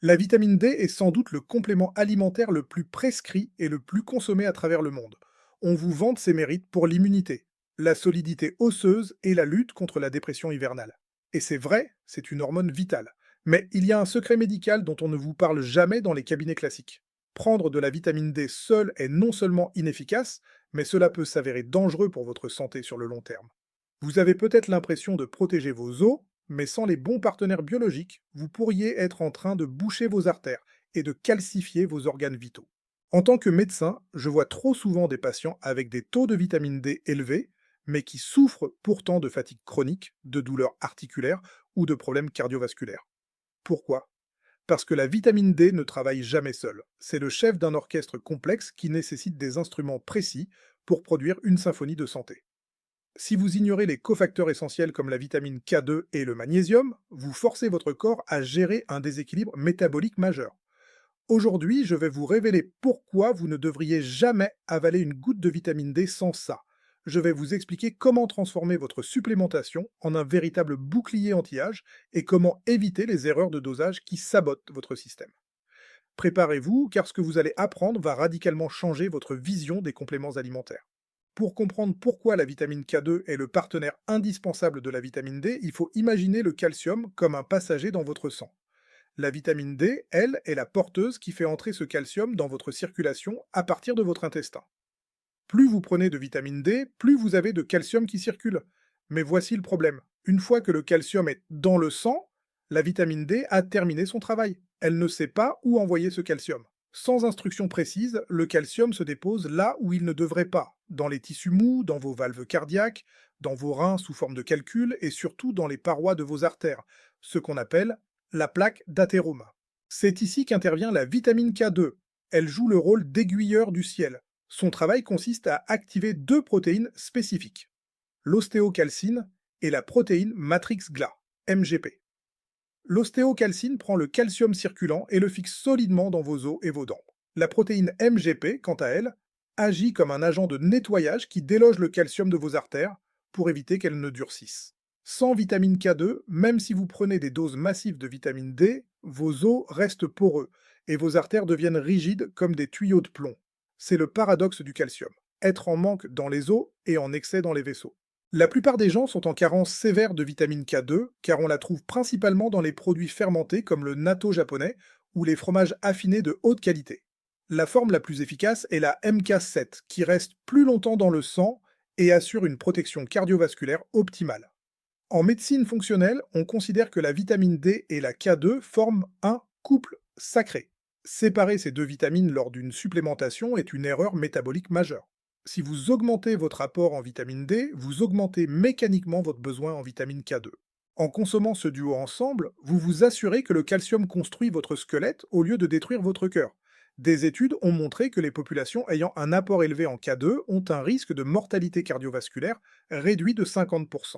La vitamine D est sans doute le complément alimentaire le plus prescrit et le plus consommé à travers le monde. On vous vante ses mérites pour l'immunité, la solidité osseuse et la lutte contre la dépression hivernale. Et c'est vrai, c'est une hormone vitale. Mais il y a un secret médical dont on ne vous parle jamais dans les cabinets classiques. Prendre de la vitamine D seule est non seulement inefficace, mais cela peut s'avérer dangereux pour votre santé sur le long terme. Vous avez peut-être l'impression de protéger vos os, mais sans les bons partenaires biologiques, vous pourriez être en train de boucher vos artères et de calcifier vos organes vitaux. En tant que médecin, je vois trop souvent des patients avec des taux de vitamine D élevés, mais qui souffrent pourtant de fatigue chronique, de douleurs articulaires ou de problèmes cardiovasculaires. Pourquoi? Parce que la vitamine D ne travaille jamais seule. C'est le chef d'un orchestre complexe qui nécessite des instruments précis pour produire une symphonie de santé. Si vous ignorez les cofacteurs essentiels comme la vitamine K2 et le magnésium, vous forcez votre corps à gérer un déséquilibre métabolique majeur. Aujourd'hui, je vais vous révéler pourquoi vous ne devriez jamais avaler une goutte de vitamine D sans ça. Je vais vous expliquer comment transformer votre supplémentation en un véritable bouclier anti-âge et comment éviter les erreurs de dosage qui sabotent votre système. Préparez-vous, car ce que vous allez apprendre va radicalement changer votre vision des compléments alimentaires. Pour comprendre pourquoi la vitamine K2 est le partenaire indispensable de la vitamine D, il faut imaginer le calcium comme un passager dans votre sang. La vitamine D, elle, est la porteuse qui fait entrer ce calcium dans votre circulation à partir de votre intestin. Plus vous prenez de vitamine D, plus vous avez de calcium qui circule. Mais voici le problème. Une fois que le calcium est dans le sang, la vitamine D a terminé son travail. Elle ne sait pas où envoyer ce calcium. Sans instruction précise, le calcium se dépose là où il ne devrait pas, dans les tissus mous, dans vos valves cardiaques, dans vos reins sous forme de calcul et surtout dans les parois de vos artères, ce qu'on appelle la plaque d'athérome. C'est ici qu'intervient la vitamine K2. Elle joue le rôle d'aiguilleur du ciel. Son travail consiste à activer deux protéines spécifiques, l'ostéocalcine et la protéine matrix-gla, MGP. L'ostéocalcine prend le calcium circulant et le fixe solidement dans vos os et vos dents. La protéine MGP, quant à elle, agit comme un agent de nettoyage qui déloge le calcium de vos artères pour éviter qu'elles ne durcissent. Sans vitamine K2, même si vous prenez des doses massives de vitamine D, vos os restent poreux et vos artères deviennent rigides comme des tuyaux de plomb. C'est le paradoxe du calcium, être en manque dans les os et en excès dans les vaisseaux. La plupart des gens sont en carence sévère de vitamine K2 car on la trouve principalement dans les produits fermentés comme le natto japonais ou les fromages affinés de haute qualité. La forme la plus efficace est la MK7 qui reste plus longtemps dans le sang et assure une protection cardiovasculaire optimale. En médecine fonctionnelle, on considère que la vitamine D et la K2 forment un couple sacré. Séparer ces deux vitamines lors d'une supplémentation est une erreur métabolique majeure. Si vous augmentez votre apport en vitamine D, vous augmentez mécaniquement votre besoin en vitamine K2. En consommant ce duo ensemble, vous vous assurez que le calcium construit votre squelette au lieu de détruire votre cœur. Des études ont montré que les populations ayant un apport élevé en K2 ont un risque de mortalité cardiovasculaire réduit de 50%.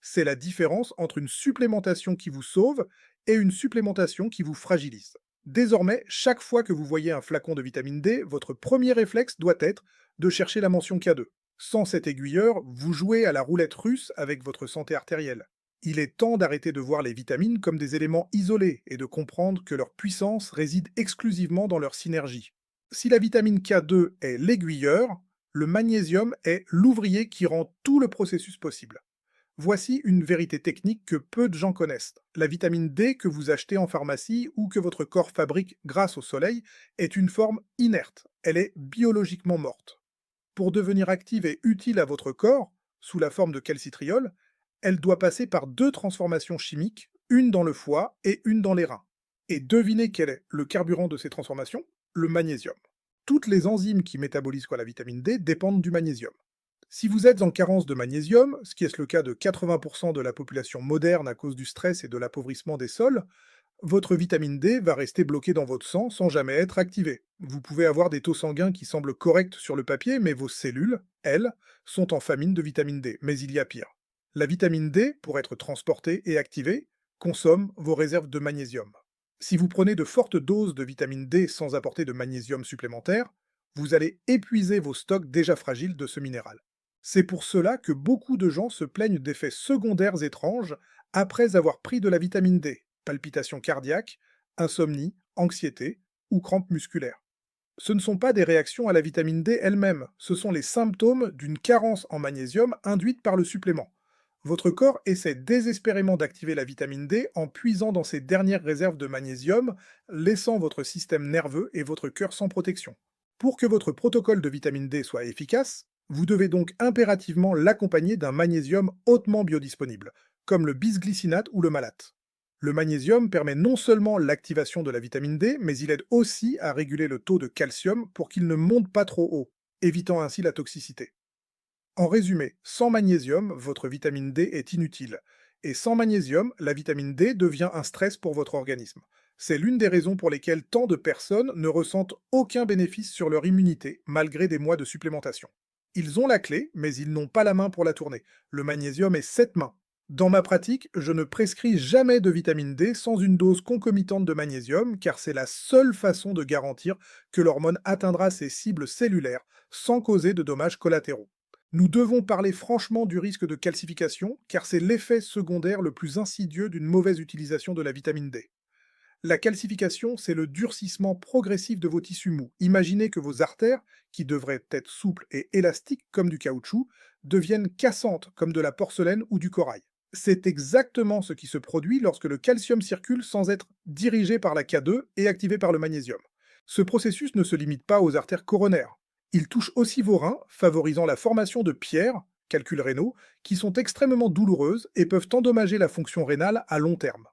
C'est la différence entre une supplémentation qui vous sauve et une supplémentation qui vous fragilise. Désormais, chaque fois que vous voyez un flacon de vitamine D, votre premier réflexe doit être de chercher la mention K2. Sans cet aiguilleur, vous jouez à la roulette russe avec votre santé artérielle. Il est temps d'arrêter de voir les vitamines comme des éléments isolés et de comprendre que leur puissance réside exclusivement dans leur synergie. Si la vitamine K2 est l'aiguilleur, le magnésium est l'ouvrier qui rend tout le processus possible. Voici une vérité technique que peu de gens connaissent. La vitamine D que vous achetez en pharmacie ou que votre corps fabrique grâce au soleil est une forme inerte. Elle est biologiquement morte. Pour devenir active et utile à votre corps, sous la forme de calcitriol, elle doit passer par deux transformations chimiques, une dans le foie et une dans les reins. Et devinez quel est le carburant de ces transformations? Le magnésium. Toutes les enzymes qui métabolisent la vitamine D dépendent du magnésium. Si vous êtes en carence de magnésium, ce qui est le cas de 80% de la population moderne à cause du stress et de l'appauvrissement des sols, votre vitamine D va rester bloquée dans votre sang sans jamais être activée. Vous pouvez avoir des taux sanguins qui semblent corrects sur le papier, mais vos cellules, elles, sont en famine de vitamine D. Mais il y a pire. La vitamine D, pour être transportée et activée, consomme vos réserves de magnésium. Si vous prenez de fortes doses de vitamine D sans apporter de magnésium supplémentaire, vous allez épuiser vos stocks déjà fragiles de ce minéral. C'est pour cela que beaucoup de gens se plaignent d'effets secondaires étranges après avoir pris de la vitamine D, palpitations cardiaques, insomnie anxiété ou crampes musculaires. Ce ne sont pas des réactions à la vitamine D elle-même, ce sont les symptômes d'une carence en magnésium induite par le supplément. Votre corps essaie désespérément d'activer la vitamine D en puisant dans ses dernières réserves de magnésium, laissant votre système nerveux et votre cœur sans protection. Pour que votre protocole de vitamine D soit efficace, vous devez donc impérativement l'accompagner d'un magnésium hautement biodisponible, comme le bisglycinate ou le malate. Le magnésium permet non seulement l'activation de la vitamine D, mais il aide aussi à réguler le taux de calcium pour qu'il ne monte pas trop haut, évitant ainsi la toxicité. En résumé, sans magnésium, votre vitamine D est inutile. Et sans magnésium, la vitamine D devient un stress pour votre organisme. C'est l'une des raisons pour lesquelles tant de personnes ne ressentent aucun bénéfice sur leur immunité, malgré des mois de supplémentation. Ils ont la clé, mais ils n'ont pas la main pour la tourner. Le magnésium est 7 mains. Dans ma pratique, je ne prescris jamais de vitamine D sans une dose concomitante de magnésium, car c'est la seule façon de garantir que l'hormone atteindra ses cibles cellulaires sans causer de dommages collatéraux. Nous devons parler franchement du risque de calcification, car c'est l'effet secondaire le plus insidieux d'une mauvaise utilisation de la vitamine D. La calcification, c'est le durcissement progressif de vos tissus mous. Imaginez que vos artères, qui devraient être souples et élastiques comme du caoutchouc, deviennent cassantes comme de la porcelaine ou du corail. C'est exactement ce qui se produit lorsque le calcium circule sans être dirigé par la K2 et activé par le magnésium. Ce processus ne se limite pas aux artères coronaires. Il touche aussi vos reins, favorisant la formation de pierres, calculs rénaux, qui sont extrêmement douloureuses et peuvent endommager la fonction rénale à long terme.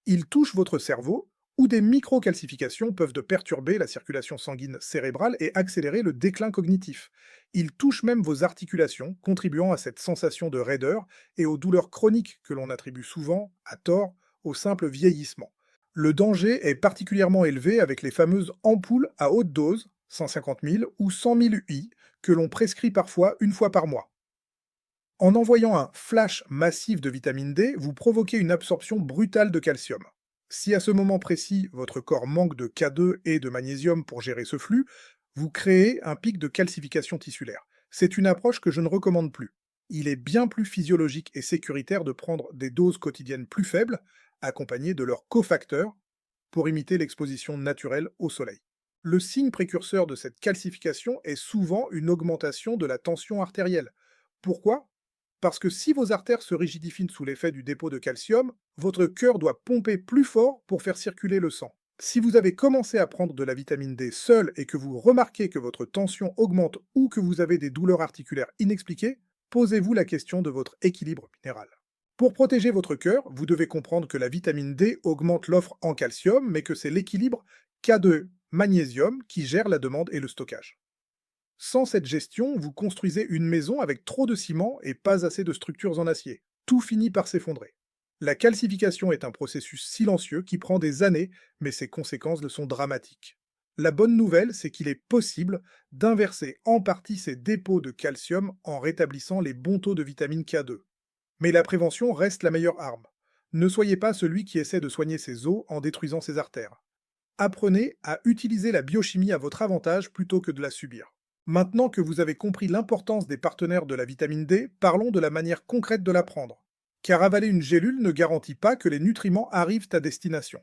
Il touche votre cerveau, où des microcalcifications peuvent perturber la circulation sanguine cérébrale et accélérer le déclin cognitif. Il touche même vos articulations, contribuant à cette sensation de raideur et aux douleurs chroniques que l'on attribue souvent, à tort, au simple vieillissement. Le danger est particulièrement élevé avec les fameuses ampoules à haute dose, 150 000 ou 100 000 UI, que l'on prescrit parfois une fois par mois. En envoyant un flash massif de vitamine D, vous provoquez une absorption brutale de calcium. Si à ce moment précis, votre corps manque de K2 et de magnésium pour gérer ce flux, vous créez un pic de calcification tissulaire. C'est une approche que je ne recommande plus. Il est bien plus physiologique et sécuritaire de prendre des doses quotidiennes plus faibles, accompagnées de leurs cofacteurs, pour imiter l'exposition naturelle au soleil. Le signe précurseur de cette calcification est souvent une augmentation de la tension artérielle. Pourquoi? Parce que si vos artères se rigidifient sous l'effet du dépôt de calcium, votre cœur doit pomper plus fort pour faire circuler le sang. Si vous avez commencé à prendre de la vitamine D seul et que vous remarquez que votre tension augmente ou que vous avez des douleurs articulaires inexpliquées, posez-vous la question de votre équilibre minéral. Pour protéger votre cœur, vous devez comprendre que la vitamine D augmente l'offre en calcium, mais que c'est l'équilibre K2 magnésium qui gère la demande et le stockage. Sans cette gestion, vous construisez une maison avec trop de ciment et pas assez de structures en acier. Tout finit par s'effondrer. La calcification est un processus silencieux qui prend des années, mais ses conséquences sont dramatiques. La bonne nouvelle, c'est qu'il est possible d'inverser en partie ces dépôts de calcium en rétablissant les bons taux de vitamine K2. Mais la prévention reste la meilleure arme. Ne soyez pas celui qui essaie de soigner ses os en détruisant ses artères. Apprenez à utiliser la biochimie à votre avantage plutôt que de la subir. Maintenant que vous avez compris l'importance des partenaires de la vitamine D, parlons de la manière concrète de la prendre. Car avaler une gélule ne garantit pas que les nutriments arrivent à destination.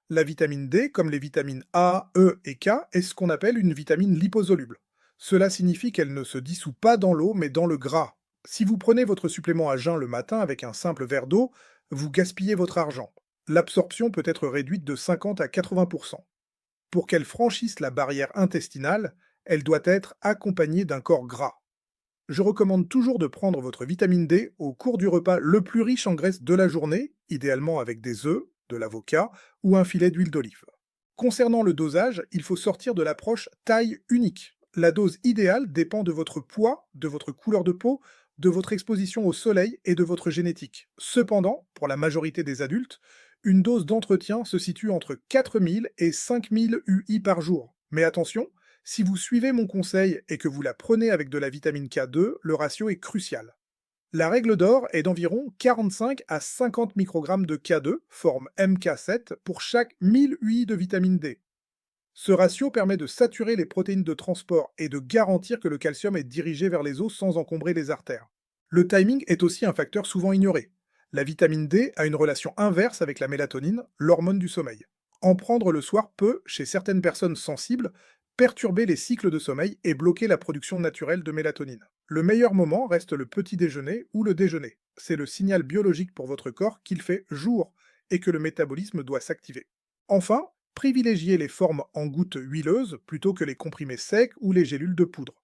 La vitamine D, comme les vitamines A, E et K, est ce qu'on appelle une vitamine liposoluble. Cela signifie qu'elle ne se dissout pas dans l'eau mais dans le gras. Si vous prenez votre supplément à jeun le matin avec un simple verre d'eau, vous gaspillez votre argent. L'absorption peut être réduite de 50 à 80%. Pour qu'elle franchisse la barrière intestinale, elle doit être accompagnée d'un corps gras. Je recommande toujours de prendre votre vitamine D au cours du repas le plus riche en graisse de la journée, idéalement avec des œufs, de l'avocat ou un filet d'huile d'olive. Concernant le dosage, il faut sortir de l'approche taille unique. La dose idéale dépend de votre poids, de votre couleur de peau, de votre exposition au soleil et de votre génétique. Cependant, pour la majorité des adultes, une dose d'entretien se situe entre 4000 et 5000 UI par jour. Mais attention, si vous suivez mon conseil et que vous la prenez avec de la vitamine K2, le ratio est crucial. La règle d'or est d'environ 45 à 50 microgrammes de K2, forme MK7, pour chaque 1000 UI de vitamine D. Ce ratio permet de saturer les protéines de transport et de garantir que le calcium est dirigé vers les os sans encombrer les artères. Le timing est aussi un facteur souvent ignoré. La vitamine D a une relation inverse avec la mélatonine, l'hormone du sommeil. En prendre le soir peut, chez certaines personnes sensibles, perturber les cycles de sommeil et bloquer la production naturelle de mélatonine. Le meilleur moment reste le petit déjeuner ou le déjeuner. C'est le signal biologique pour votre corps qu'il fait jour et que le métabolisme doit s'activer. Enfin, privilégiez les formes en gouttes huileuses plutôt que les comprimés secs ou les gélules de poudre.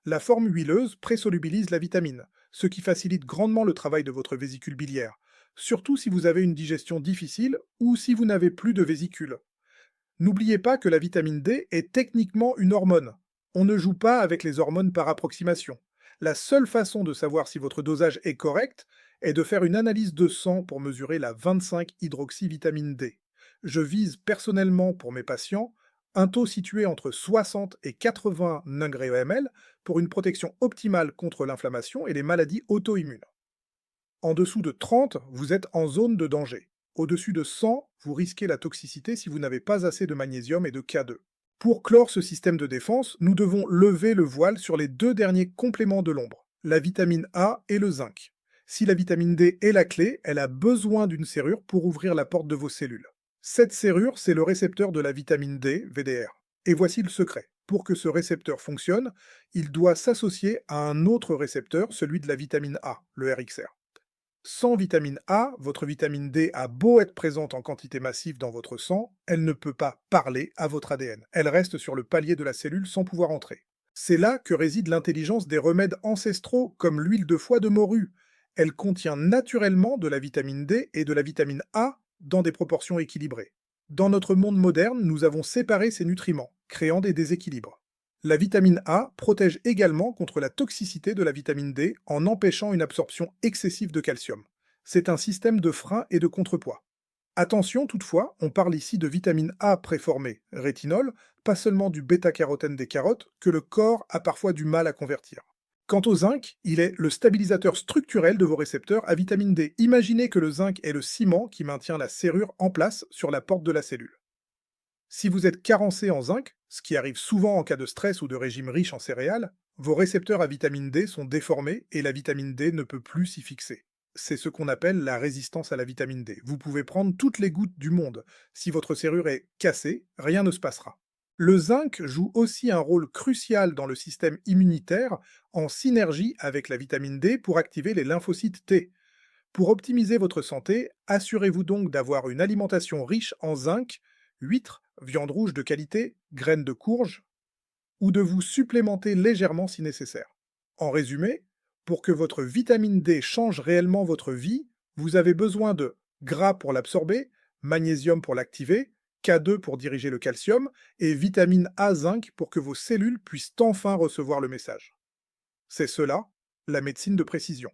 La forme huileuse présolubilise la vitamine, ce qui facilite grandement le travail de votre vésicule biliaire, surtout si vous avez une digestion difficile ou si vous n'avez plus de vésicule. N'oubliez pas que la vitamine D est techniquement une hormone. On ne joue pas avec les hormones par approximation. La seule façon de savoir si votre dosage est correct est de faire une analyse de sang pour mesurer la 25-hydroxyvitamine D. Je vise personnellement pour mes patients un taux situé entre 60 et 80 ng/ml pour une protection optimale contre l'inflammation et les maladies auto-immunes. En dessous de 30, vous êtes en zone de danger. Au-dessus de 100, vous risquez la toxicité si vous n'avez pas assez de magnésium et de K2. Pour clore ce système de défense, nous devons lever le voile sur les deux derniers compléments de l'ombre, la vitamine A et le zinc. Si la vitamine D est la clé, elle a besoin d'une serrure pour ouvrir la porte de vos cellules. Cette serrure, c'est le récepteur de la vitamine D, VDR. Et voici le secret. Pour que ce récepteur fonctionne, il doit s'associer à un autre récepteur, celui de la vitamine A, le RXR. Sans vitamine A, votre vitamine D a beau être présente en quantité massive dans votre sang, elle ne peut pas parler à votre ADN. Elle reste sur le palier de la cellule sans pouvoir entrer. C'est là que réside l'intelligence des remèdes ancestraux comme l'huile de foie de morue. Elle contient naturellement de la vitamine D et de la vitamine A dans des proportions équilibrées. Dans notre monde moderne, nous avons séparé ces nutriments, créant des déséquilibres. La vitamine A protège également contre la toxicité de la vitamine D en empêchant une absorption excessive de calcium. C'est un système de frein et de contrepoids. Attention toutefois, on parle ici de vitamine A préformée, rétinol, pas seulement du bêta-carotène des carottes, que le corps a parfois du mal à convertir. Quant au zinc, il est le stabilisateur structurel de vos récepteurs à vitamine D. Imaginez que le zinc est le ciment qui maintient la serrure en place sur la porte de la cellule. Si vous êtes carencé en zinc, ce qui arrive souvent en cas de stress ou de régime riche en céréales, vos récepteurs à vitamine D sont déformés et la vitamine D ne peut plus s'y fixer. C'est ce qu'on appelle la résistance à la vitamine D. Vous pouvez prendre toutes les gouttes du monde. Si votre serrure est cassée, rien ne se passera. Le zinc joue aussi un rôle crucial dans le système immunitaire en synergie avec la vitamine D pour activer les lymphocytes T. Pour optimiser votre santé, assurez-vous donc d'avoir une alimentation riche en zinc, huîtres, viande rouge de qualité, graines de courge, ou de vous supplémenter légèrement si nécessaire. En résumé, pour que votre vitamine D change réellement votre vie, vous avez besoin de gras pour l'absorber, magnésium pour l'activer, K2 pour diriger le calcium et vitamine A5 pour que vos cellules puissent enfin recevoir le message. C'est cela, la médecine de précision.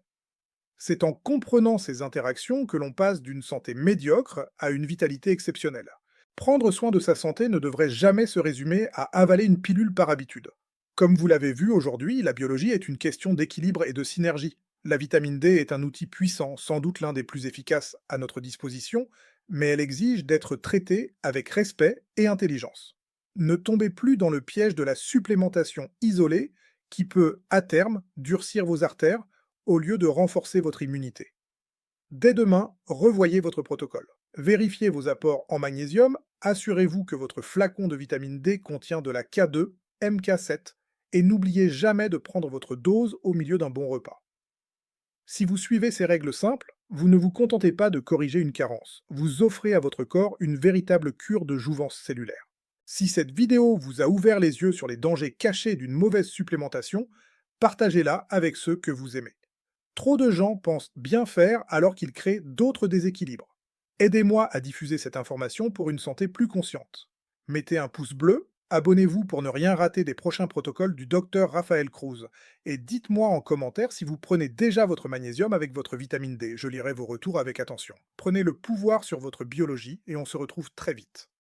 C'est en comprenant ces interactions que l'on passe d'une santé médiocre à une vitalité exceptionnelle. Prendre soin de sa santé ne devrait jamais se résumer à avaler une pilule par habitude. Comme vous l'avez vu aujourd'hui, la biologie est une question d'équilibre et de synergie. La vitamine D est un outil puissant, sans doute l'un des plus efficaces à notre disposition, mais elle exige d'être traitée avec respect et intelligence. Ne tombez plus dans le piège de la supplémentation isolée qui peut, à terme, durcir vos artères au lieu de renforcer votre immunité. Dès demain, revoyez votre protocole. Vérifiez vos apports en magnésium, assurez-vous que votre flacon de vitamine D contient de la K2, MK7, et n'oubliez jamais de prendre votre dose au milieu d'un bon repas. Si vous suivez ces règles simples, vous ne vous contentez pas de corriger une carence, vous offrez à votre corps une véritable cure de jouvence cellulaire. Si cette vidéo vous a ouvert les yeux sur les dangers cachés d'une mauvaise supplémentation, partagez-la avec ceux que vous aimez. Trop de gens pensent bien faire alors qu'ils créent d'autres déséquilibres. Aidez-moi à diffuser cette information pour une santé plus consciente. Mettez un pouce bleu, abonnez-vous pour ne rien rater des prochains protocoles du docteur Raphaël Cruz, et dites-moi en commentaire si vous prenez déjà votre magnésium avec votre vitamine D. Je lirai vos retours avec attention. Prenez le pouvoir sur votre biologie et on se retrouve très vite.